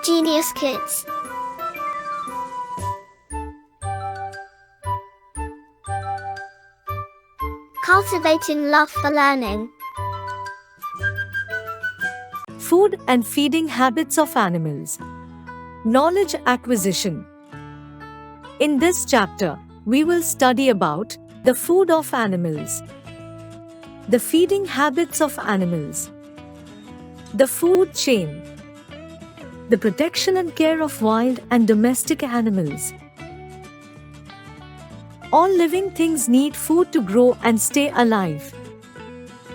Genius Kids. Cultivating love for learning. Food and feeding habits of animals. Knowledge acquisition. In this chapter, we will study about the food of animals, the feeding habits of animals, the food chain, the protection and care of wild and domestic animals. All living things need food to grow and stay alive.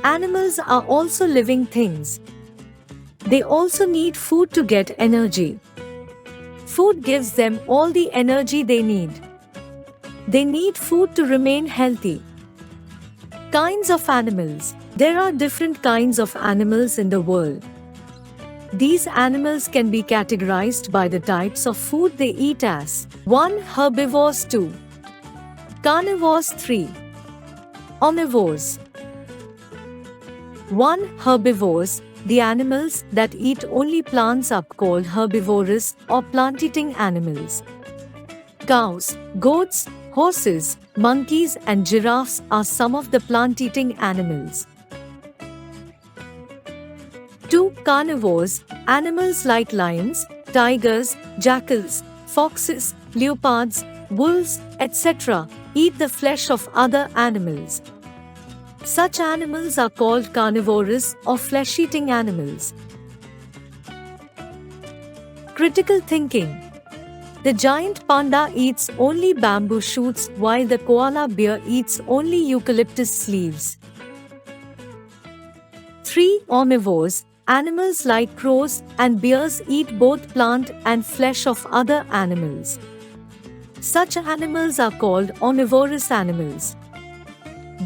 Animals are also living things. They also need food to get energy. Food gives them all the energy they need. They need food to remain healthy. Kinds of animals. There are different kinds of animals in the world. These animals can be categorized by the types of food they eat as 1. Herbivores 2. Carnivores 3. Omnivores. 1. Herbivores. The animals that eat only plants are called herbivorous or plant-eating animals. Cows, goats, horses, monkeys and giraffes are some of the plant-eating animals. 2. Carnivores. Animals like lions, tigers, jackals, foxes, leopards, wolves, etc. eat the flesh of other animals. Such animals are called carnivorous or flesh-eating animals. Critical thinking. The giant panda eats only bamboo shoots while the koala bear eats only eucalyptus leaves. 3. Omnivores. Animals like crows and bears eat both plant and flesh of other animals. Such animals are called omnivorous animals.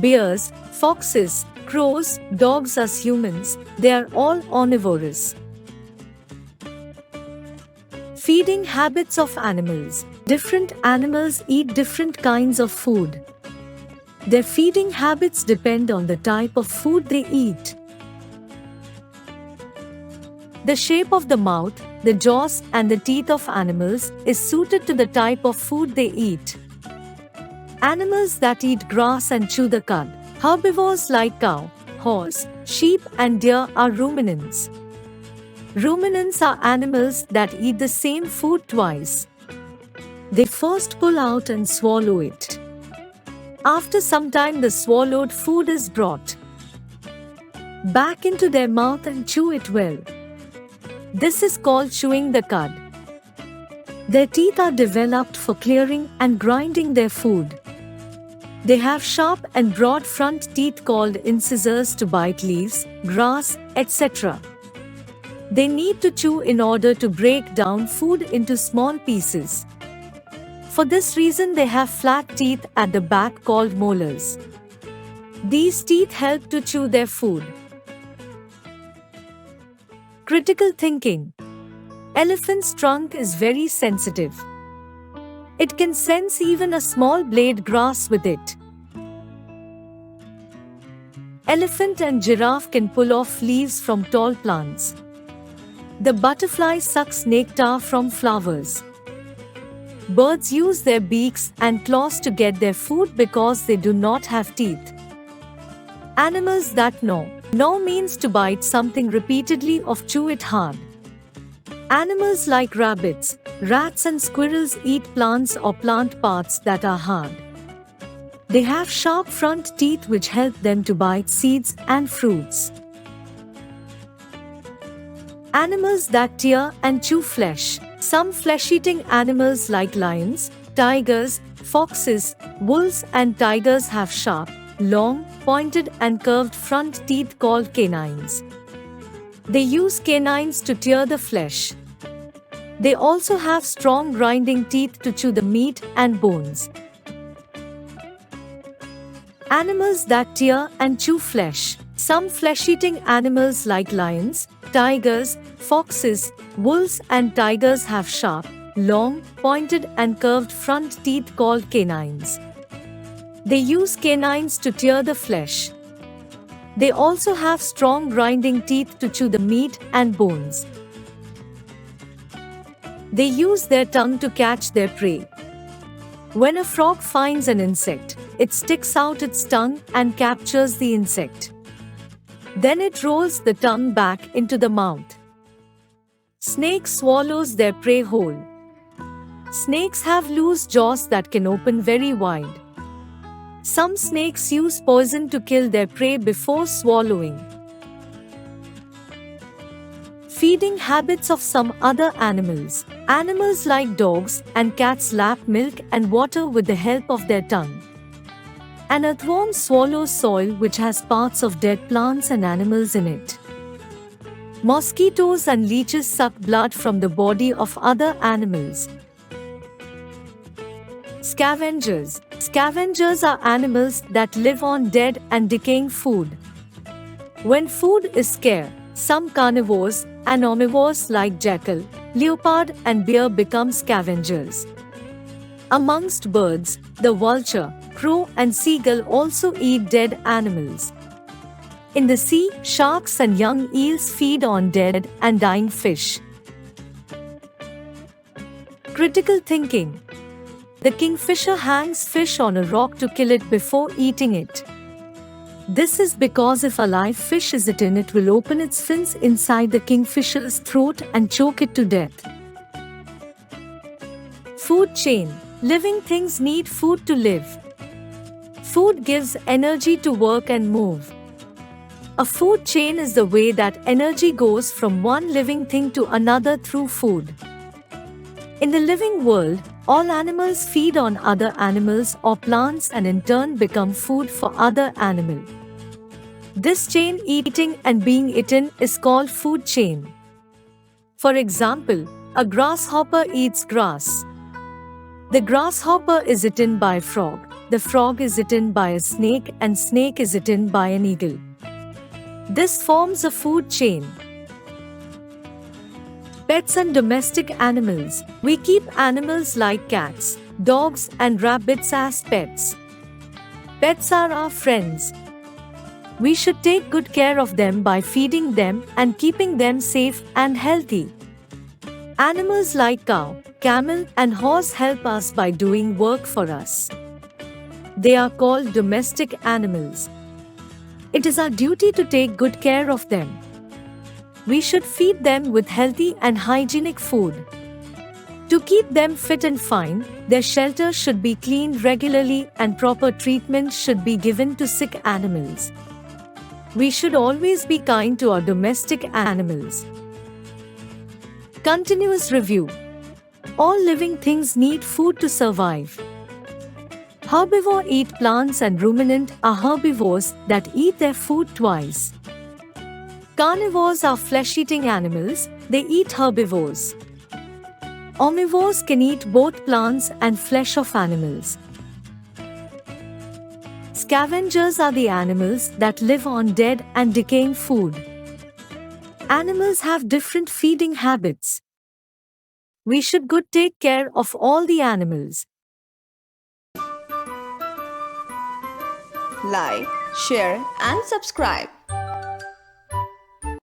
Bears, foxes, crows, dogs as humans, they are all omnivorous. Feeding habits of animals. Different animals eat different kinds of food. Their feeding habits depend on the type of food they eat. The shape of the mouth, the jaws and the teeth of animals is suited to the type of food they eat. Animals that eat grass and chew the cud. Herbivores like cow, horse, sheep and deer are ruminants. Ruminants are animals that eat the same food twice. They first pull out and swallow it. After some time, the swallowed food is brought back into their mouth and chew it well. This is called chewing the cud. Their teeth are developed for clearing and grinding their food. They have sharp and broad front teeth called incisors to bite leaves, grass, etc. They need to chew in order to break down food into small pieces. For this reason, they have flat teeth at the back called molars. These teeth help to chew their food. Critical thinking. Elephant's trunk is very sensitive. It can sense even a small blade grass with it. Elephant and giraffe can pull off leaves from tall plants. The butterfly sucks nectar from flowers. Birds use their beaks and claws to get their food because they do not have teeth. Animals that gnaw. Gnaw means to bite something repeatedly or chew it hard. Animals like rabbits, rats and squirrels eat plants or plant parts that are hard. They have sharp front teeth which help them to bite seeds and fruits. Animals that tear and chew flesh. Some flesh-eating animals like lions, tigers, foxes, wolves and tigers have sharp, long, pointed and curved front teeth called canines. They use canines to tear the flesh. They also have strong grinding teeth to chew the meat and bones. Animals that tear and chew flesh. Some flesh-eating animals like lions, tigers, foxes, wolves and tigers have sharp, long, pointed and curved front teeth called canines. They use canines to tear the flesh. They also have strong grinding teeth to chew the meat and bones. They use their tongue to catch their prey. When a frog finds an insect, it sticks out its tongue and captures the insect. Then it rolls the tongue back into the mouth. Snake swallows their prey whole. Snakes have loose jaws that can open very wide. Some snakes use poison to kill their prey before swallowing. Feeding habits of some other animals. Animals like dogs and cats lap milk and water with the help of their tongue. An earthworm swallows soil which has parts of dead plants and animals in it. Mosquitoes and leeches suck blood from the body of other animals. Scavengers. Scavengers are animals that live on dead and decaying food. When food is scarce, some carnivores and omnivores like jackal, leopard and bear become scavengers. Amongst birds, the vulture, crow and seagull also eat dead animals. In the sea, sharks and young eels feed on dead and dying fish. Critical thinking. The kingfisher hangs fish on a rock to kill it before eating it. This is because if a live fish is eaten, it will open its fins inside the kingfisher's throat and choke it to death. Food chain. Living things need food to live. Food gives energy to work and move. A food chain is the way that energy goes from one living thing to another through food. In the living world, all animals feed on other animals or plants and in turn become food for other animals. This chain, eating and being eaten, is called food chain. For example, a grasshopper eats grass. The grasshopper is eaten by a frog, the frog is eaten by a snake and snake is eaten by an eagle. This forms a food chain. Pets and domestic animals. We keep animals like cats, dogs and rabbits as pets. Pets are our friends. We should take good care of them by feeding them and keeping them safe and healthy. Animals like cow, camel and horse help us by doing work for us. They are called domestic animals. It is our duty to take good care of them. We should feed them with healthy and hygienic food. To keep them fit and fine, their shelter should be cleaned regularly and proper treatment should be given to sick animals. We should always be kind to our domestic animals. Continuous review. All living things need food to survive. Herbivores eat plants and ruminants are herbivores that eat their food twice. Carnivores are flesh-eating animals, they eat herbivores. Omnivores can eat both plants and flesh of animals. Scavengers are the animals that live on dead and decaying food. Animals have different feeding habits. We should take care of all the animals. Like, share and subscribe.